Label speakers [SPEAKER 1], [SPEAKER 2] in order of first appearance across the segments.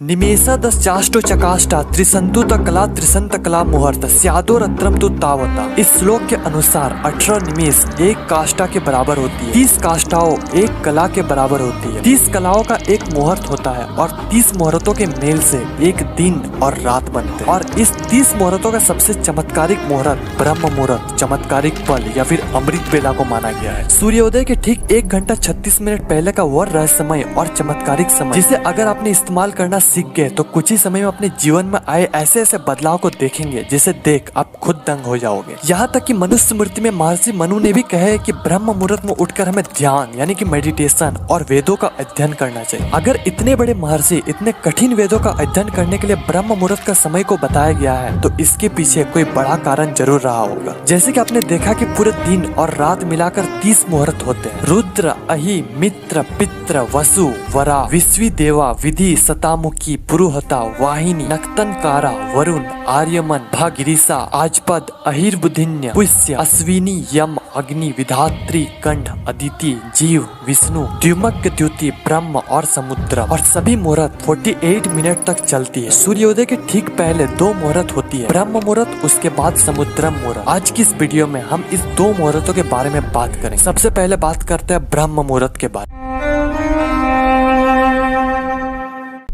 [SPEAKER 1] निमेषदश्चाष्टो चकाष्टा त्रिसंतुत कला त्रिसंत कला मुहूर्त स्यादो रत्रम तु तावता। इस श्लोक के अनुसार 18 निमेष एक काष्ठा के बराबर होती है, 30 काष्ठाओं एक कला के बराबर होती है, 30 कलाओं का एक मुहूर्त होता है और 30 मुहूर्तों के मेल से एक दिन और रात बनते हैं। और इस 30 मुहूर्तों का सबसे चमत्कारिक मुहूर्त ब्रह्म मुहूर्त, चमत्कारिक पल या फिर अमृत बेला को माना गया है। सूर्योदय के ठीक 1 घंटा 36 मिनट पहले का वह रहस्यमय और चमत्कारिक समय, जिसे अगर आपने इस्तेमाल करना सीख गए तो कुछ ही समय में अपने जीवन में आए ऐसे ऐसे बदलाव को देखेंगे जिसे देख आप खुद दंग हो जाओगे। यहाँ तक कि मनुस्मृति में महर्षि मनु ने भी कहे कि ब्रह्म मुहूर्त में उठकर हमें ध्यान यानी कि मेडिटेशन और वेदों का अध्ययन करना चाहिए। अगर इतने बड़े महर्षि इतने कठिन वेदों का अध्ययन करने के लिए ब्रह्म मुहूर्त का समय को बताया गया है तो इसके पीछे कोई बड़ा कारण जरूर रहा होगा। जैसे कि आपने देखा कि पूरे दिन और रात मिलाकर 30 मुहूर्त होते हैं। रुद्र, अहि, मित्र, पित्र, वसु, वरा, विश्वी देवा, विधि, सतामुखी, पुरुहता, वाहिनी, नक्तनकारा, वरुण, आर्यमन, भागिरिसा, आजपद, अहिर्बुधिन्य, पुष्य, अश्विनी, यम, अग्नि, विधात्री, कंठ, अदिति, जीव, विष्णु, द्युमक, द्युति, ब्रह्म और समुद्र। और सभी मुहूर्त 48 मिनट तक चलती है। सूर्योदय के ठीक पहले 2 मुहूर्त होती है, ब्रह्म मुहूर्त, उसके बाद समुद्र मुहूर्त। आज की इस वीडियो में हम इस 2 मुहूर्तों के बारे में बात करें। सबसे पहले बात करते हैं ब्रह्म मुहूर्त के बारे में।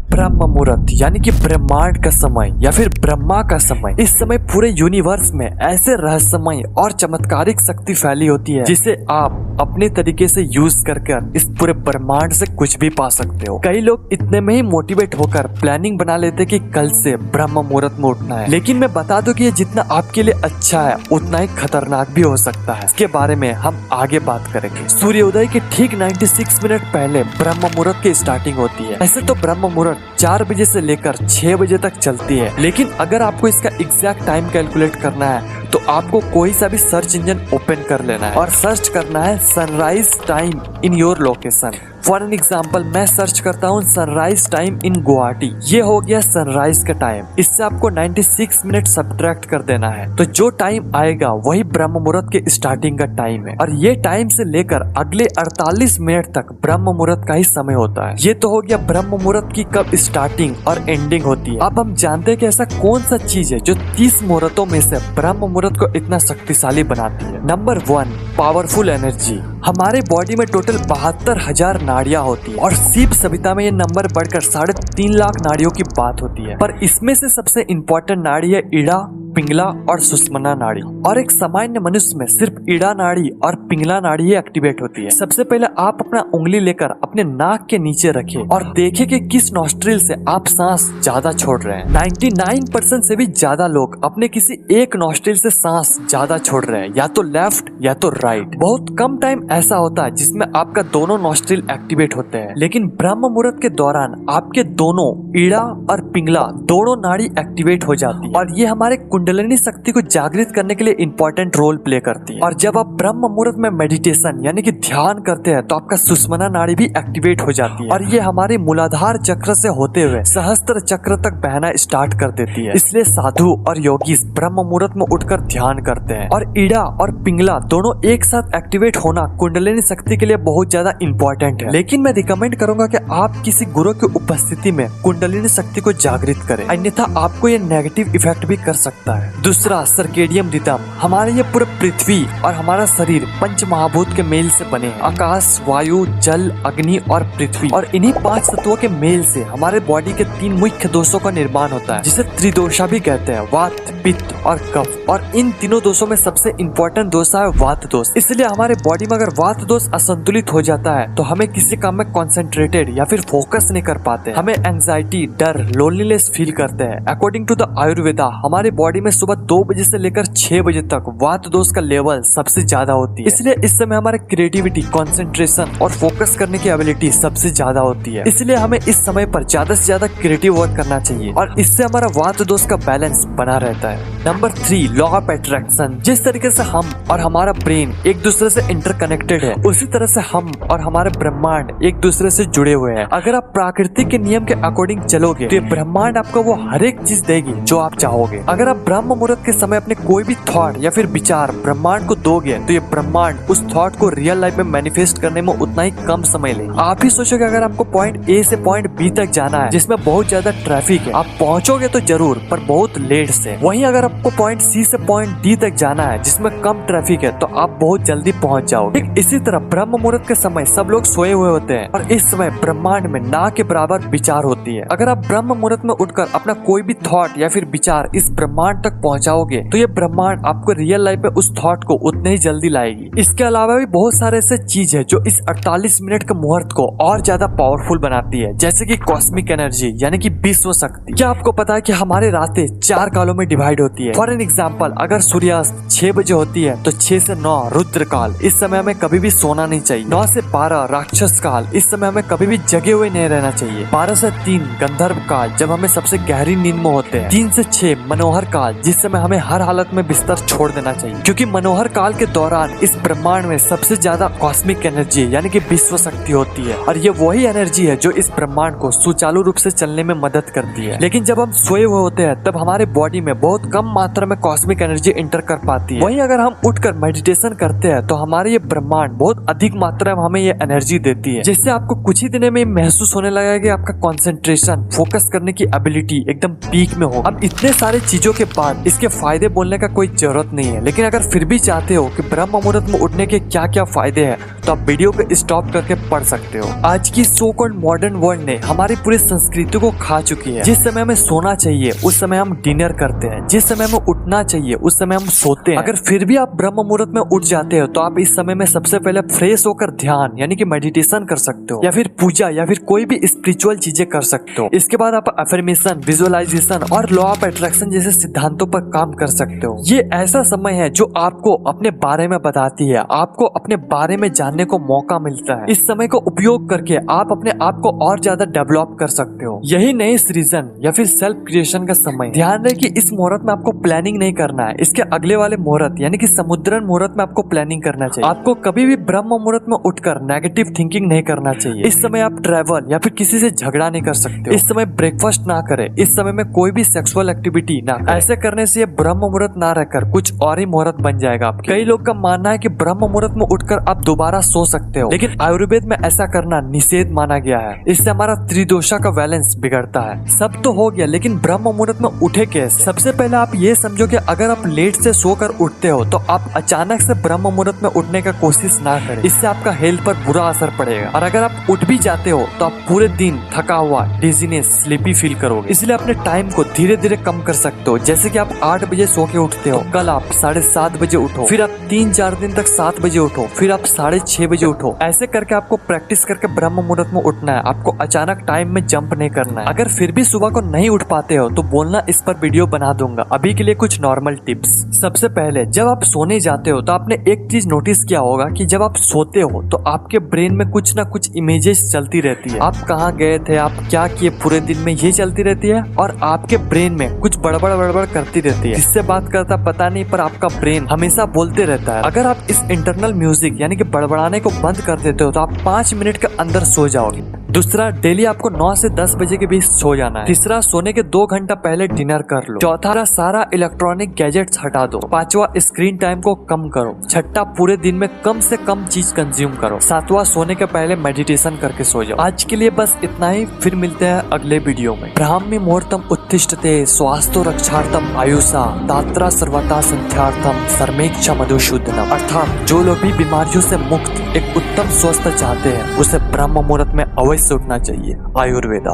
[SPEAKER 1] ब्रह्म मुहूर्त यानी कि ब्रह्मांड का समय या फिर ब्रह्मा का समय। इस समय पूरे यूनिवर्स में ऐसे रहस्यमय और चमत्कारिक शक्ति फैली होती है जिसे आप अपने तरीके से यूज कर इस पूरे ब्रह्मांड से कुछ भी पा सकते हो। कई लोग इतने में ही मोटिवेट होकर प्लानिंग बना लेते कि कल से ब्रह्म मुहूर्त में उठना है, लेकिन मैं बता दूं कि ये जितना आपके लिए अच्छा है उतना ही खतरनाक भी हो सकता है। इसके बारे में हम आगे बात करेंगे। सूर्योदय के ठीक 96 मिनट पहले ब्रह्म मुहूर्त की स्टार्टिंग होती है। ऐसे तो ब्रह्म मुहूर्त 4 बजे से लेकर 6 बजे तक चलती है, लेकिन अगर आपको इसका एग्जैक्ट टाइम कैलकुलेट करना है तो आपको कोई सा भी सर्च इंजन ओपन कर लेना है और सर्च करना है sunrise time in your location. For an example मैं सर्च करता हूँ सनराइज टाइम इन गुवाहाटी। ये हो गया सनराइज का टाइम। इससे आपको 96 मिनट सब्ट्रैक्ट कर देना है तो जो टाइम आएगा वही ब्रह्म मुहूर्त के स्टार्टिंग का टाइम है। और ये टाइम से लेकर अगले 48 मिनट तक ब्रह्म मुहूर्त का ही समय होता है। ये तो हो गया ब्रह्म मुहूर्त की कब स्टार्टिंग और एंडिंग होती है। अब हम जानते हैं कि ऐसा कौन सा चीज है जो 30 मुहूर्तों में से ब्रह्म मुहूर्त को इतना शक्तिशाली बनाती है। Number 1, powerful energy. हमारे बॉडी में टोटल 72,000 नाड़ियां होती है और शिव सभ्यता में ये नंबर बढ़कर 3.5 लाख नाड़ियों की बात होती है। पर इसमें से सबसे इम्पोर्टेंट नाड़ी है इड़ा, पिंगला और सुषुम्ना नाड़ी। और एक सामान्य मनुष्य में सिर्फ इड़ा नाड़ी और पिंगला नाड़ी ही एक्टिवेट होती है। सबसे पहले आप अपना उंगली लेकर अपने नाक के नीचे रखें और देखें कि किस नॉस्ट्रिल से आप सांस ज्यादा छोड़ रहे हैं। 99% से भी ज्यादा लोग अपने किसी एक नॉस्ट्रिल से सांस ज्यादा छोड़ रहे हैं, या तो लेफ्ट या तो राइट। बहुत कम टाइम ऐसा होता है जिसमें आपका दोनों नॉस्ट्रिल एक्टिवेट होते हैं, लेकिन ब्रह्म मुहूर्त के दौरान आपके दोनों इड़ा और पिंगला दोनों नाड़ी एक्टिवेट हो जाती है और ये हमारे कुंडलिनी शक्ति को जागृत करने के लिए इंपॉर्टेंट रोल प्ले करती है। और जब आप ब्रह्म मुहूर्त में मेडिटेशन यानी कि ध्यान करते हैं तो आपका सुषुम्ना नाड़ी भी एक्टिवेट हो जाती है और ये हमारे मूलाधार चक्र से होते हुए सहस्त्र चक्र तक बहना स्टार्ट कर देती है। इसलिए साधु और योगी ब्रह्म मुहूर्त में उठकर ध्यान करते हैं। और इड़ा और पिंगला दोनों एक साथ एक्टिवेट होना कुंडलिनी शक्ति के लिए बहुत ज्यादा इंपॉर्टेंट है। लेकिन मैं रिकमेंड करूंगा कि आप किसी गुरु की उपस्थिति में कुंडलिनी शक्ति को जागृत करें, अन्यथा आपको ये नेगेटिव इफेक्ट भी कर सकता है। दूसरा, सर्केडियन रिदम। हमारे ये पूरे पृथ्वी और हमारा शरीर पंच महाभूत के मेल से बने हैं, आकाश, वायु, जल, अग्नि और पृथ्वी। और इन्हीं 5 तत्वों के मेल से हमारे बॉडी के 3 मुख्य दोषों का निर्माण होता है, जिसे त्रिदोषा भी कहते हैं, वात, पित्त और कफ। और इन तीनों दोषों में सबसे इम्पोर्टेंट दोष है वात दोष। इसलिए हमारे बॉडी में अगर वात दोष असंतुलित हो जाता है तो हमें किसी काम में कॉन्सेंट्रेटेड या फिर फोकस नहीं कर पाते। हमें एंजाइटी, डर, लोनलीनेस फील करते हैं। अकॉर्डिंग टू द आयुर्वेदा हमारे बॉडी में सुबह 2 बजे से लेकर 6 बजे तक वात दोष का लेवल सबसे ज्यादा होती है। इसलिए इस समय हमारे क्रिएटिविटी, कंसंट्रेशन और फोकस करने की एबिलिटी सबसे ज्यादा होती है। इसलिए हमें इस समय पर ज्यादा से ज्यादा क्रिएटिव वर्क करना चाहिए और इससे हमारा वात दोष का बैलेंस बना रहता है। Number 3 law of attraction. जिस तरीके से हम और हमारा ब्रेन एक दूसरे से इंटरकनेक्टेड है, उसी तरह से हम और हमारे ब्रह्मांड एक दूसरे से जुड़े हुए हैं। अगर आप प्रकृति के नियम के अकॉर्डिंग चलोगे तो ये ब्रह्मांड आपको वो हर एक चीज देगी जो आप चाहोगे। अगर आप ब्रह्म मुहूर्त के समय अपने कोई भी थॉट या फिर विचार ब्रह्मांड को दोगे तो ये ब्रह्मांड उस थॉट को रियल लाइफ में मैनिफेस्ट करने में उतना ही कम समय ले। आप ही सोचोगे अगर आपको पॉइंट ए से पॉइंट बी तक जाना है जिसमें बहुत ज्यादा ट्रैफिक है, आप पहुंचोगे तो जरूर पर बहुत लेट से। वहीं अगर आपको पॉइंट सी से पॉइंट डी तक जाना है जिसमें कम ट्रैफिक है तो आप बहुत जल्दी पहुंच जाओगे। ठीक इसी तरह ब्रह्म मुहूर्त के समय सब लोग सोए हुए होते हैं और इस समय ब्रह्मांड में ना के बराबर विचार होती है। अगर आप ब्रह्म मुहूर्त में उठकर अपना कोई भी थॉट या फिर विचार इस ब्रह्मांड तक पहुंचाओगे तो ये ब्रह्मांड आपको रियल लाइफ में उस थॉट को उतने ही जल्दी लाएगी। इसके अलावा भी बहुत सारे ऐसे चीज है जो इस 48 मिनट के मुहूर्त को और ज्यादा पावरफुल बनाती है, जैसे कि कॉस्मिक एनर्जी यानी कि विश्व शक्ति। क्या आपको पता है कि हमारी रातें 4 कालों में डिवाइड होती है? फॉर एन एग्जाम्पल, अगर सूर्यास्त 6 बजे होती है तो 6 से 9 रुद्र काल, इस समय हमें कभी भी सोना नहीं चाहिए। 9 से 12 राक्षस काल, इस समय हमें कभी भी जगे हुए नहीं रहना चाहिए। 12 से 3 गंधर्व काल, जब हमें सबसे गहरी नींद में होते हैं। 3 से 6 मनोहर काल, जिस समय हमें हर हालत में बिस्तर छोड़ देना चाहिए, क्योंकि मनोहर काल के दौरान इस ब्रह्मांड में सबसे ज्यादा कॉस्मिक एनर्जी यानी कि विश्व शक्ति होती है और ये वही एनर्जी है जो इस ब्रह्मांड को सुचारू रूप से चलने में मदद करती है। लेकिन जब हम सोए हुए होते हैं तब हमारे बॉडी में बहुत कम मात्रा में कॉस्मिक एनर्जी इंटर कर पाती है। वहीं अगर हम उठकर मेडिटेशन करते हैं तो हमारे ये ब्रह्मांड बहुत अधिक मात्रा में हमें ये एनर्जी देती है, जिससे आपको कुछ ही दिनों में महसूस होने लगेगा कि आपका कंसंट्रेशन, फोकस करने की एबिलिटी एकदम पीक में हो। अब इतने सारे चीजों के बाद इसके फायदे बोलने का कोई जरूरत नहीं है, लेकिन अगर फिर भी चाहते हो कि ब्रह्म मुहूर्त में उठने के क्या क्या फायदे हैं तो आप वीडियो को स्टॉप करके पढ़ सकते हो। आज की सो कॉल्ड मॉडर्न वर्ल्ड ने हमारी पूरी संस्कृति को खा चुकी है। जिस समय हमें सोना चाहिए उस समय हम डिनर करते हैं, जिस समय हमें उठना चाहिए उस समय हम सोते हैं। अगर फिर भी आप ब्रह्म मुहूर्त में उठ जाते हो तो आप इस समय में सबसे पहले फ्रेश होकर ध्यान यानी कि मेडिटेशन कर सकते हो, या फिर पूजा या फिर कोई भी स्पिरिचुअल चीजें कर सकते हो। इसके बाद आप अफर्मेशन, विजुअलाइजेशन और लॉ ऑफ अट्रैक्शन जैसे सिद्धांतों पर काम कर सकते हो। ये ऐसा समय है जो आपको अपने बारे में बताती है, आपको अपने बारे में जानने को मौका मिलता है। इस समय को उपयोग करके आप अपने आप को और ज्यादा डेवलप कर सकते हो। यही नई सृजन या फिर सेल्फ क्रिएशन का समय। ध्यान रहे कि इस मुहूर्त में आपको प्लानिंग नहीं करना है, इसके अगले वाले मुहूर्त यानी कि समुद्रन मुहूर्त में आपको प्लानिंग करना चाहिए। आपको कभी भी ब्रह्म मुहूर्त में उठकर नेगेटिव थिंकिंग नहीं करना चाहिए। इस समय आप ट्रैवल या फिर किसी से झगड़ा नहीं कर सकते हो। इस समय ब्रेकफास्ट ना करें, इस समय में कोई भी सेक्सुअल एक्टिविटी ना करें। ऐसे करने से ये ब्रह्म मुहूर्त ना रहकर कुछ और ही मुहूर्त बन जाएगा आपके। कई लोग का मानना है कि ब्रह्म मुहूर्त में उठकर आप दोबारा सो सकते हो, लेकिन आयुर्वेद में ऐसा करना निषेध माना गया है। इससे हमारा त्रिदोषा का बैलेंस बिगड़ता है। सब तो हो गया, लेकिन ब्रह्म मुहूर्त में उठे कैसे? सबसे पहले आप ये समझो कि अगर आप लेट से सोकर उठते हो तो आप अचानक से ब्रह्म मुहूर्त में उठने का कोशिश ना करें, इससे आपका हेल्थ पर बुरा असर पड़ेगा। और अगर आप उठ भी जाते हो तो आप पूरे दिन थका हुआ, डिजीनेस, स्लीपी फील करोगे। इसलिए अपने टाइम को धीरे धीरे कम कर सकते हो। जैसे कि आप 8 बजे सो के उठते हो, कल आप 7:30 बजे उठो, फिर आप 3-4 दिन तक 7 बजे उठो, फिर आप 6:30 बजे उठो। ऐसे करके आपको प्रैक्टिस करके ब्रह्म मुहूर्त में उठना है। आपको अचानक टाइम में जंप नहीं करना है। अगर फिर भी सुबह को नहीं उठ पाते हो तो बोलना, इस पर वीडियो बना दूंगा। अभी के लिए कुछ नॉर्मल टिप्स। सबसे पहले जब आप सोने जाते हो तो आपने एक चीज नोटिस किया होगा कि जब आप सोते हो तो आपके ब्रेन में कुछ ना कुछ इमेजेस चलती रहती है। आप कहाँ गए थे, आप क्या किए पूरे दिन में, ये चलती रहती है और आपके ब्रेन में कुछ बड़बड़ करती रहती है। किससे बात करता पता नहीं, पर आपका ब्रेन हमेशा बोलते रहता है। अगर आप इस इंटरनल म्यूजिक यानी कि बड़बड़ाने को बंद कर देते हो तो आप 5 मिनट के अंदर सो जाओगे। दूसरा, डेली आपको 9 से 10 बजे के बीच सो जाना है। तीसरा, सोने के 2 घंटा पहले डिनर कर लो। चौथा, सारा इलेक्ट्रॉनिक गैजेट्स हटा दो। पांचवा, स्क्रीन टाइम को कम करो। छठा, पूरे दिन में कम से कम चीज कंज्यूम करो। सातवां, सोने के पहले मेडिटेशन करके सो जाओ। आज के लिए बस इतना ही, फिर मिलते हैं अगले वीडियो में। ब्राह्मी मुहूर्तम उत्तिष्ठते स्वास्थ्य रक्षार्थम आयुषा दात्रा सर्वथा संध्यार्थम सर्मेक्ष मधुसूदनम। अर्थात जो लोग भी बीमारियों से मुक्त एक उत्तम स्वस्थ चाहते हैं उसे ब्रह्म मुहूर्त में अवश्य उठना चाहिए। आयुर्वेदा।